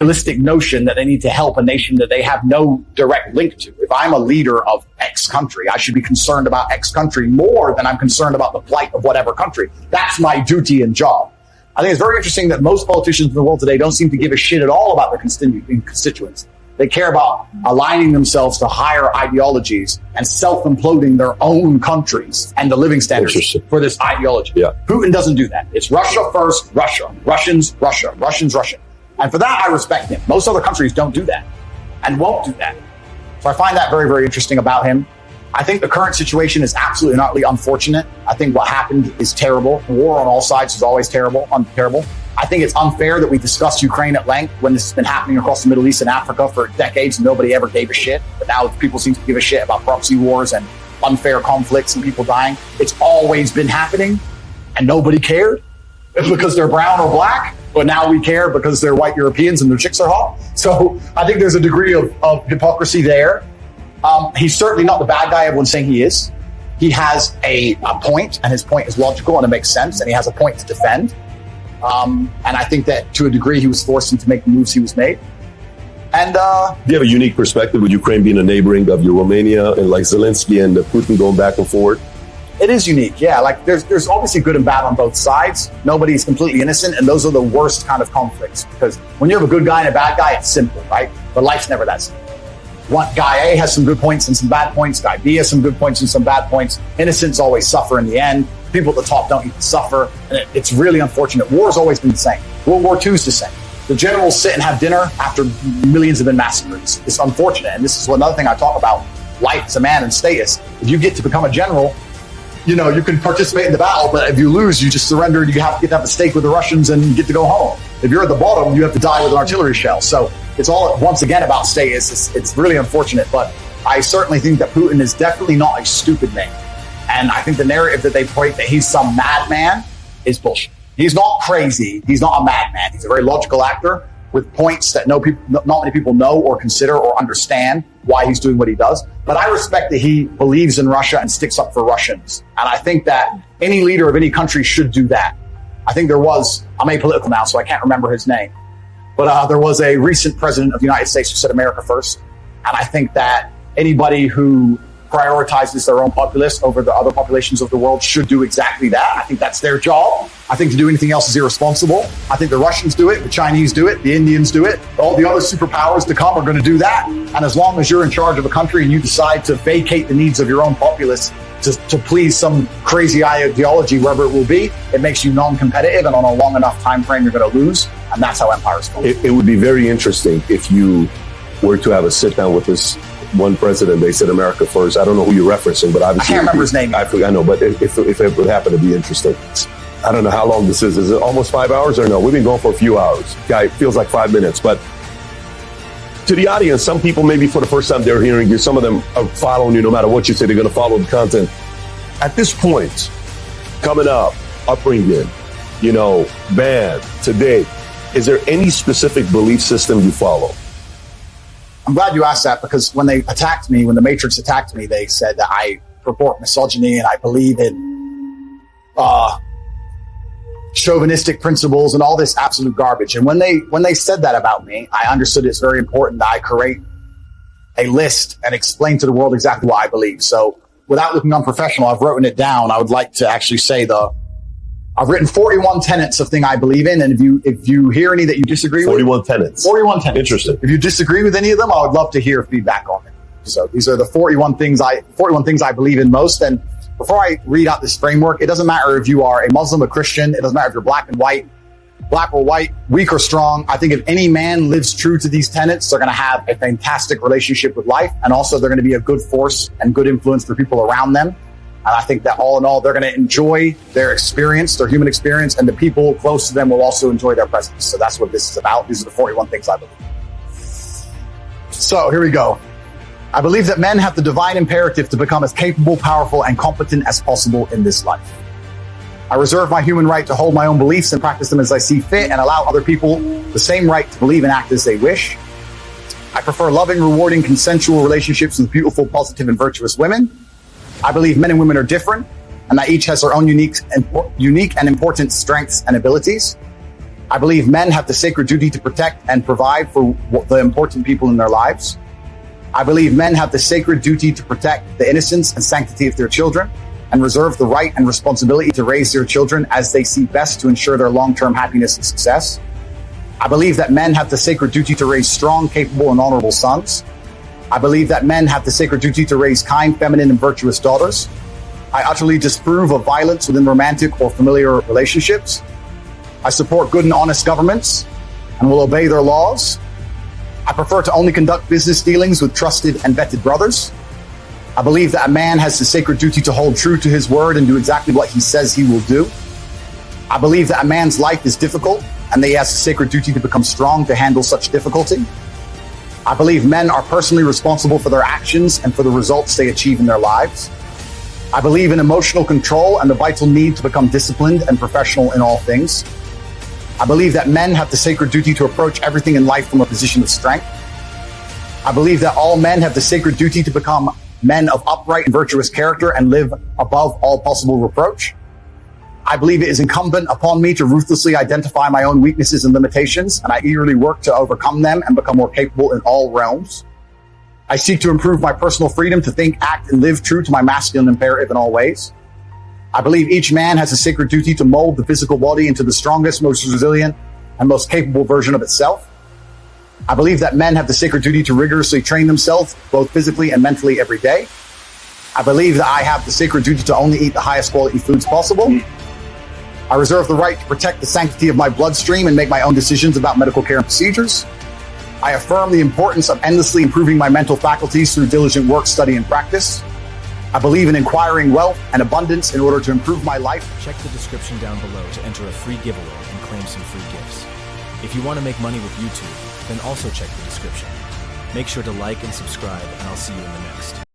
realistic notion that they need to help a nation that they have no direct link to. If I'm a leader of X country, I should be concerned about X country more than I'm concerned about the plight of whatever country. That's my duty and job. I think it's very interesting that most politicians in the world today don't seem to give a shit at all about their constituents. They care about aligning themselves to higher ideologies and self-imploding their own countries and the living standards for this ideology. Yeah. Putin doesn't do that. It's Russia first, Russia. Russians, Russia. Russians, Russia. And for that, I respect him. Most other countries don't do that and won't do that. So I find that very, very interesting about him. I think the current situation is absolutely and utterly unfortunate. I think what happened is terrible. War on all sides is always terrible. I think it's unfair that we discuss Ukraine at length when this has been happening across the Middle East and Africa for decades and nobody ever gave a shit. But now people seem to give a shit about proxy wars and unfair conflicts and people dying. It's always been happening and nobody cared because they're brown or black. But now we care because they're white Europeans and their chicks are hot. So I think there's a degree of hypocrisy there. He's certainly not the bad guy everyone's saying he is. He has a point, and his point is logical and it makes sense, and he has a point to defend. And I think that to a degree he was forced into making moves he was made. And do you have a unique perspective with Ukraine being a neighboring of your Romania and like Zelensky and Putin going back and forward? It is unique, yeah. Like there's obviously good and bad on both sides. Nobody's completely innocent, and those are the worst kind of conflicts. Because when you have a good guy and a bad guy, it's simple, right? But life's never that simple. One guy A has some good points and some bad points. Guy B has some good points and some bad points. Innocents always suffer in the end. People at the top don't even suffer, and it's really unfortunate. War's always been the same. World War II is the same. The generals sit and have dinner after millions have been massacred. It's unfortunate, and this is another thing I talk about. Life as a man and status. If you get to become a general, you know, you can participate in the battle, but if you lose, you just surrender and you have to get to have a stake with the Russians and get to go home. If you're at the bottom, you have to die with an artillery shell. So it's all, once again, about status. It's really unfortunate, but I certainly think that Putin is definitely not a stupid man. And I think the narrative that they create that he's some madman is bullshit. He's not crazy. He's not a madman. He's a very logical actor with points that not many people know or consider or understand why he's doing what he does. But I respect that he believes in Russia and sticks up for Russians. And I think that any leader of any country should do that. I think there was, I'm apolitical now, so I can't remember his name, but there was a recent president of the United States who said America first. And I think that anybody who prioritizes their own populace over the other populations of the world should do exactly that. I think that's their job. I think to do anything else is irresponsible. I think the Russians do it, the Chinese do it, the Indians do it. All the other superpowers to come are going to do that. And as long as you're in charge of a country and you decide to vacate the needs of your own populace to please some crazy ideology, wherever it will be, it makes you non-competitive, and on a long enough time frame, you're going to lose. And that's how empires fall. It would be very interesting if you were to have a sit down with this one president. They said America first. I don't know who you're referencing, but obviously I can't remember his name. I know, but if it would happen to be interesting. I don't know how long this is. Is it almost 5 hours or no? We've been going for a few hours. Guy, it feels like 5 minutes, but to the audience, some people maybe for the first time they're hearing you, some of them are following you no matter what you say, they're going to follow the content. At this point, coming up, upbringing, band, today, is there any specific belief system you follow? I'm glad you asked that, because when they attacked me, when the Matrix attacked me, they said that I purport misogyny and I believe in chauvinistic principles and all this absolute garbage. And when they said that about me, I understood it's very important that I create a list and explain to the world exactly what I believe. So without looking unprofessional, I've written it down. I would like to actually say I've written 41 tenets of thing I believe in. And if you hear any that you disagree 41 tenets. 41 tenets. Interesting. If you disagree with any of them, I would love to hear feedback on it. So these are the 41 things I believe in most. And before I read out this framework, it doesn't matter if you are a Muslim, a Christian. It doesn't matter if you're black or white, weak or strong. I think if any man lives true to these tenets, they're going to have a fantastic relationship with life. And also they're going to be a good force and good influence for people around them. And I think that all in all, they're going to enjoy their experience, their human experience, and the people close to them will also enjoy their presence. So that's what this is about. These are the 41 things I believe. So here we go. I believe that men have the divine imperative to become as capable, powerful, and competent as possible in this life. I reserve my human right to hold my own beliefs and practice them as I see fit, and allow other people the same right to believe and act as they wish. I prefer loving, rewarding, consensual relationships with beautiful, positive, and virtuous women. I believe men and women are different, and that each has their own unique and important strengths and abilities. I believe men have the sacred duty to protect and provide for the important people in their lives. I believe men have the sacred duty to protect the innocence and sanctity of their children and reserve the right and responsibility to raise their children as they see best to ensure their long-term happiness and success. I believe that men have the sacred duty to raise strong, capable, and honorable sons. I believe that men have the sacred duty to raise kind, feminine, and virtuous daughters. I utterly disapprove of violence within romantic or familiar relationships. I support good and honest governments and will obey their laws. I prefer to only conduct business dealings with trusted and vetted brothers. I believe that a man has the sacred duty to hold true to his word and do exactly what he says he will do. I believe that a man's life is difficult and that he has the sacred duty to become strong to handle such difficulty. I believe men are personally responsible for their actions and for the results they achieve in their lives. I believe in emotional control and the vital need to become disciplined and professional in all things. I believe that men have the sacred duty to approach everything in life from a position of strength. I believe that all men have the sacred duty to become men of upright and virtuous character and live above all possible reproach. I believe it is incumbent upon me to ruthlessly identify my own weaknesses and limitations, and I eagerly work to overcome them and become more capable in all realms. I seek to improve my personal freedom to think, act, and live true to my masculine imperative in all ways. I believe each man has a sacred duty to mold the physical body into the strongest, most resilient, and most capable version of itself. I believe that men have the sacred duty to rigorously train themselves, both physically and mentally, every day. I believe that I have the sacred duty to only eat the highest quality foods possible. I reserve the right to protect the sanctity of my bloodstream and make my own decisions about medical care and procedures. I affirm the importance of endlessly improving my mental faculties through diligent work, study, and practice. I believe in acquiring wealth and abundance in order to improve my life. Check the description down below to enter a free giveaway and claim some free gifts. If you want to make money with YouTube, then also check the description. Make sure to like and subscribe, and I'll see you in the next.